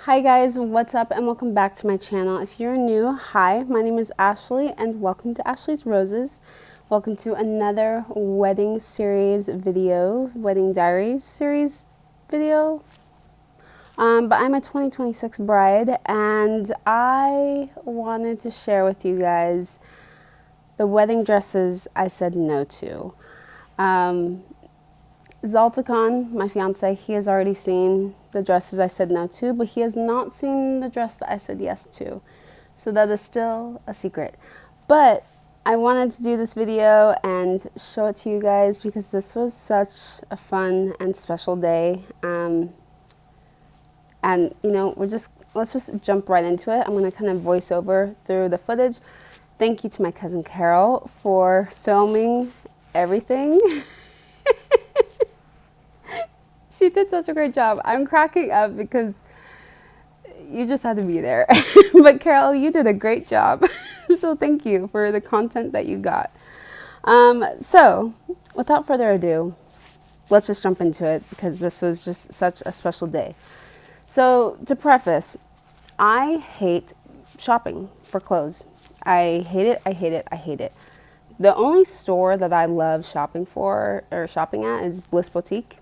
Hi guys, what's up and welcome back to my channel. If you're new, hi, my name is Ashley and welcome to Ashley's Roses. Welcome to another wedding series video, wedding diaries series video. But I'm a 2026 bride and I wanted to share with you guys the wedding dresses I said no to. Zaltakon, my fiance, he has already seen the dresses I said no to, but he has not seen the dress that I said yes to. So that is still a secret. But I wanted to do this video and show it to you guys because this was such a fun and special day. And you know, let's just jump right into it. I'm going to kind of voice over through the footage. Thank you to my cousin Carol for filming everything. She did such a great job. I'm cracking up because you just had to be there. But Carol, you did a great job. So thank you for the content that you got. So without further ado, let's just jump into it because this was just such a special day. So to preface, I hate shopping for clothes. I hate it, I hate it, I hate it. The only store that I love shopping at is Bliss Boutique.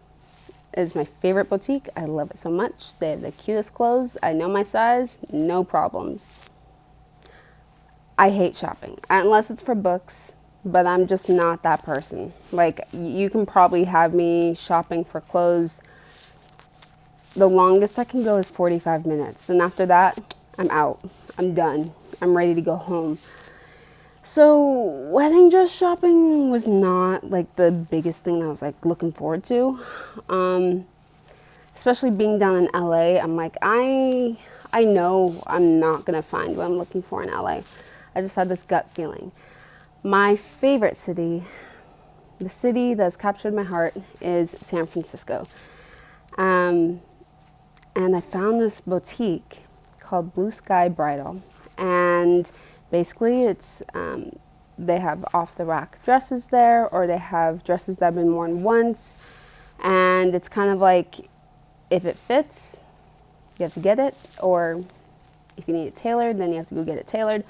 It is my favorite boutique. I love it so much. They have the cutest clothes. I know my size, no problems. I hate shopping, unless it's for books, but I'm just not that person. Like, you can probably have me shopping for clothes. The longest I can go is 45 minutes. Then after that, I'm out. I'm done. I'm ready to go home. So wedding dress shopping was not like the biggest thing that I was like looking forward to. Especially being down in LA, I'm like, I know I'm not gonna find what I'm looking for in LA. I just had this gut feeling. My favorite city, the city that's captured my heart, is San Francisco. And I found this boutique called Blue Sky Bridal. And basically it's, they have off-the-rack dresses there, or they have dresses that have been worn once. And it's kind of like, if it fits, you have to get it, or if you need it tailored, then you have to go get it tailored.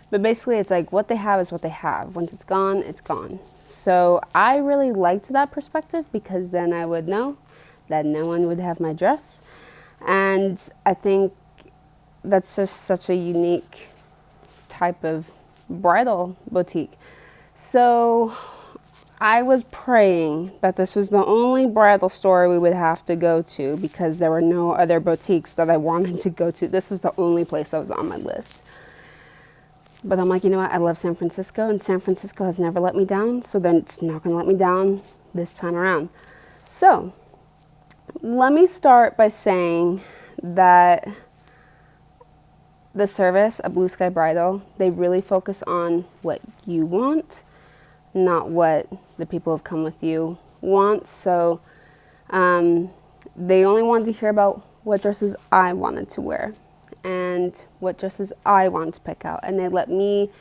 But basically it's like what they have is what they have. Once it's gone, it's gone. So I really liked that perspective because then I would know that no one would have my dress. And I think that's just such a unique type of bridal boutique. So I was praying that this was the only bridal store we would have to go to because there were no other boutiques that I wanted to go to. This was the only place that was on my list. But I'm like, you know what? I love San Francisco, and San Francisco has never let me down, so then it's not going to let me down this time around. So let me start by saying that the service at Blue Sky Bridal, they really focus on what you want, not what the people who have come with you want. So they only wanted to hear about what dresses I wanted to wear and what dresses I wanted to pick out. And they let me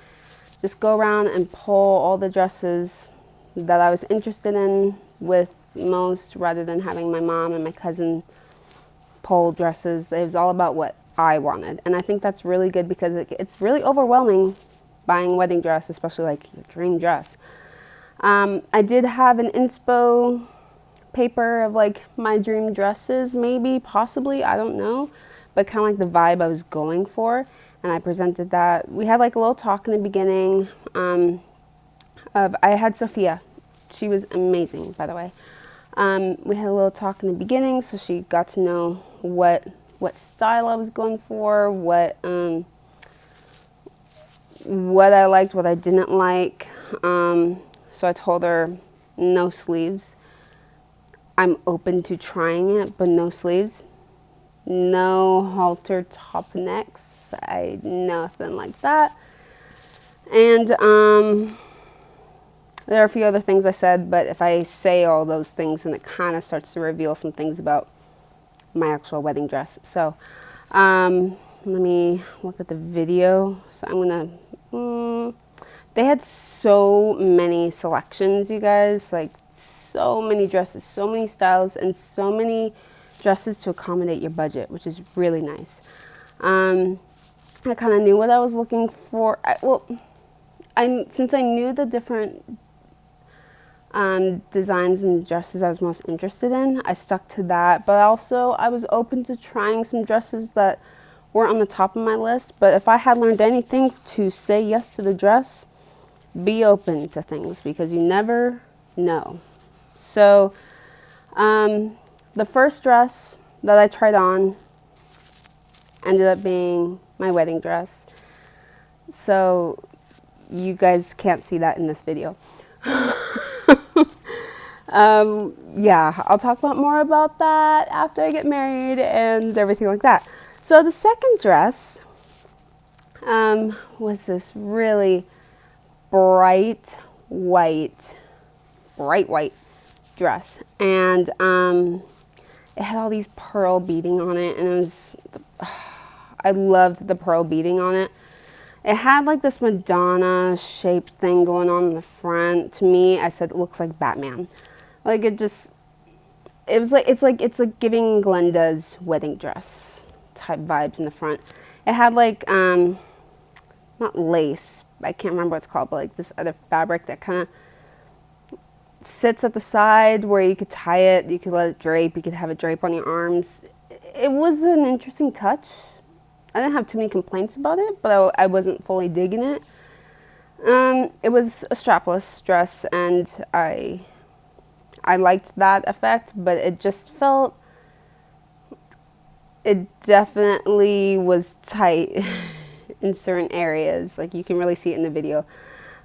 just go around and pull all the dresses that I was interested in with most, rather than having my mom and my cousin pull dresses. It was all about what I wanted. And I think that's really good because it's really overwhelming buying a wedding dress, especially like your dream dress. I did have an inspo paper of like my dream dresses, maybe, possibly, I don't know, but kind of like the vibe I was going for, and I presented that. We had like a little talk in the beginning I had Sophia. She was amazing, by the way. We had a little talk in the beginning, so she got to know what style I was going for, what I liked, what I didn't like. So I told her no sleeves. I'm open to trying it, but no sleeves. No halter top necks. Nothing like that. And there are a few other things I said, but if I say all those things, then it kind of starts to reveal some things about my actual wedding dress. So let me look at the video. So I'm gonna they had so many selections, you guys, like so many dresses, so many styles, and so many dresses to accommodate your budget, which is really nice. I kind of knew what I was looking for. Since I knew the different designs and dresses I was most interested in, I stuck to that. But also, I was open to trying some dresses that weren't on the top of my list. But if I had learned anything, to say yes to the dress, be open to things, because you never know. So the first dress that I tried on ended up being my wedding dress. So you guys can't see that in this video. Yeah, I'll talk about more about that after I get married and everything like that. So the second dress was this really bright white dress, and it had all these pearl beading on it, and I loved the pearl beading on it. It had like this Madonna shaped thing going on in the front. To me, I said it looks like Batman. Like it's like giving Glenda's wedding dress type vibes in the front. It had like not lace, I can't remember what it's called, but like this other fabric that kind of sits at the side where you could tie it, you could let it drape, you could have it drape on your arms. It was an interesting touch. I didn't have too many complaints about it, but I wasn't fully digging it. It was a strapless dress, and I liked that effect, but it just felt, it definitely was tight in certain areas. Like you can really see it in the video.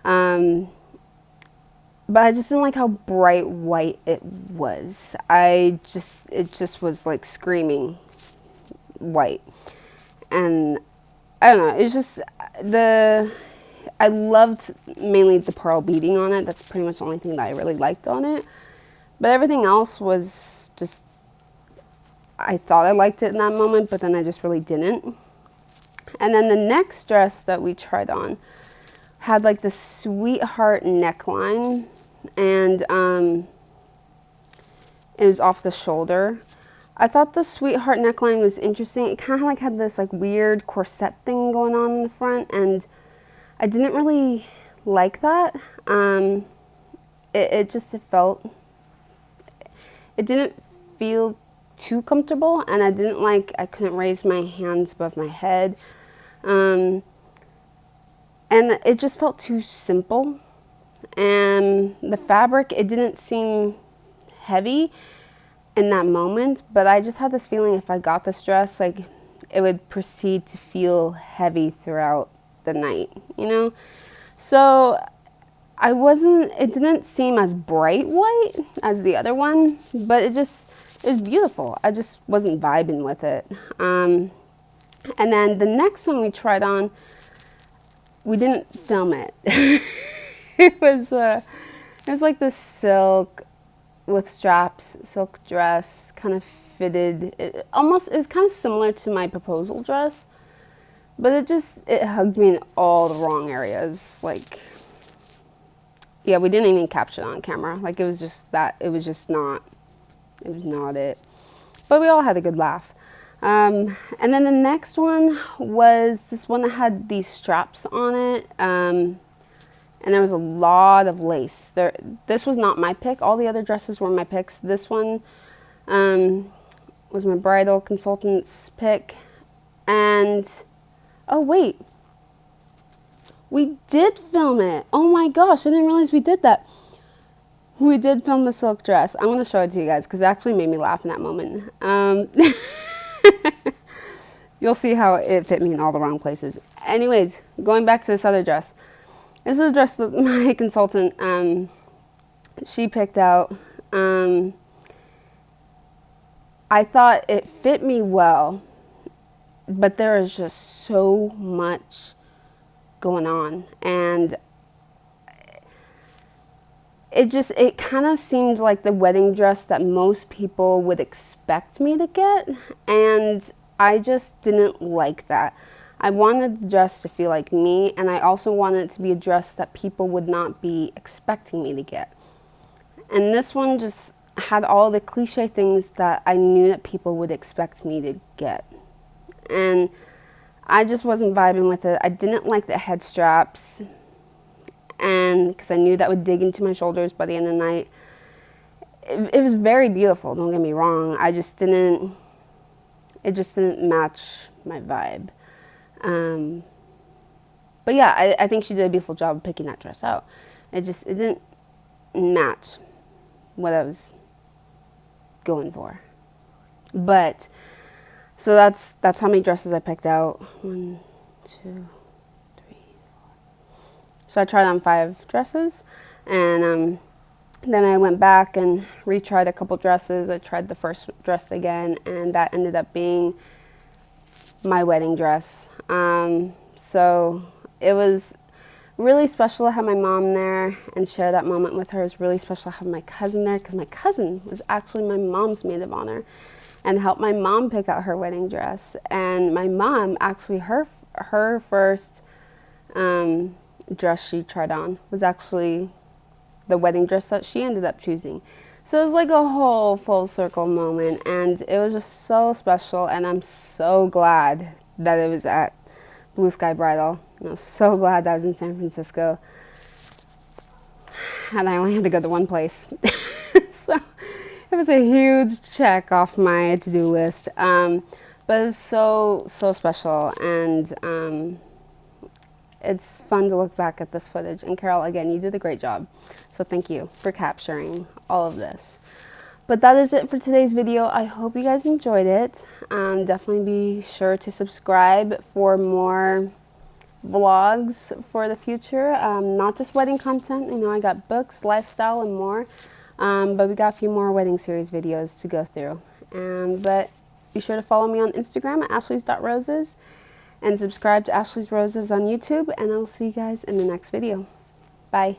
But I just didn't like how bright white it was. It just was like screaming white. And I don't know, it's just I loved mainly the pearl beading on it. That's pretty much the only thing that I really liked on it. But everything else was just, I thought I liked it in that moment, but then I just really didn't. And then the next dress that we tried on had like the sweetheart neckline, and it was off the shoulder. I thought the sweetheart neckline was interesting. It kind of like had this like weird corset thing going on in the front, and I didn't really like that. It didn't feel too comfortable, and I couldn't raise my hands above my head. And it just felt too simple. And the fabric, it didn't seem heavy in that moment, but I just had this feeling if I got this dress, like it would proceed to feel heavy throughout the night, you know? So it didn't seem as bright white as the other one, but it was beautiful. I just wasn't vibing with it. And then the next one we tried on, we didn't film it. It was like this silk with straps, silk dress, kind of fitted. It was kind of similar to my proposal dress, but it hugged me in all the wrong areas. Like, yeah, we didn't even capture it on camera. Like, it was not it. But we all had a good laugh. And then the next one was this one that had these straps on it. And there was a lot of lace. This was not my pick. All the other dresses were my picks. This one was my bridal consultant's pick. And, oh wait, we did film it. Oh my gosh, I didn't realize we did that. We did film the silk dress. I'm going to show it to you guys because it actually made me laugh in that moment. You'll see how it fit me in all the wrong places. Anyways, going back to this other dress. This is a dress that my consultant, she picked out. I thought it fit me well, but there is just so much going on. And it kind of seemed like the wedding dress that most people would expect me to get. And I just didn't like that. I wanted the dress to feel like me, and I also wanted it to be a dress that people would not be expecting me to get. And this one had all the cliche things that I knew that people would expect me to get. And I just wasn't vibing with it. I didn't like the head straps, and because I knew that would dig into my shoulders by the end of the night. It was very beautiful, don't get me wrong. It just didn't match my vibe. But yeah, I think she did a beautiful job of picking that dress out. It didn't match what I was going for. But so that's how many dresses I picked out. 1, 2, 3, 4. So I tried on 5 dresses, and then I went back and retried a couple dresses. I tried the first dress again, and that ended up being my wedding dress. So it was really special to have my mom there and share that moment with her. It was really special to have my cousin there, because my cousin was actually my mom's maid of honor and helped my mom pick out her wedding dress. And my mom, actually, her first dress she tried on was actually the wedding dress that she ended up choosing. So it was like a whole full circle moment, and it was just so special, and I'm so glad that it was at Blue Sky Bridal. I was so glad that I was in San Francisco, and I only had to go to one place. So it was a huge check off my to-do list, but it was so special, and it's fun to look back at this footage. And Carol, again, you did a great job. So thank you for capturing all of this. But that is it for today's video. I hope you guys enjoyed it. Definitely be sure to subscribe for more vlogs for the future. Not just wedding content. You know, I got books, lifestyle, and more. But we got a few more wedding series videos to go through. But be sure to follow me on Instagram at ashleys.roses. And subscribe to Ashley's Roses on YouTube, and I will see you guys in the next video. Bye.